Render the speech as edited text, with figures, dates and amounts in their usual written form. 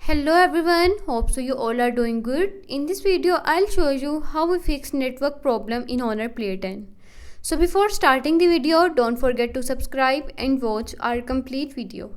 Hello everyone, hope so you all are doing good. In this video I'll show you how we fix network problem in Honor Play 10. So before starting the video, don't forget to subscribe and watch our complete video.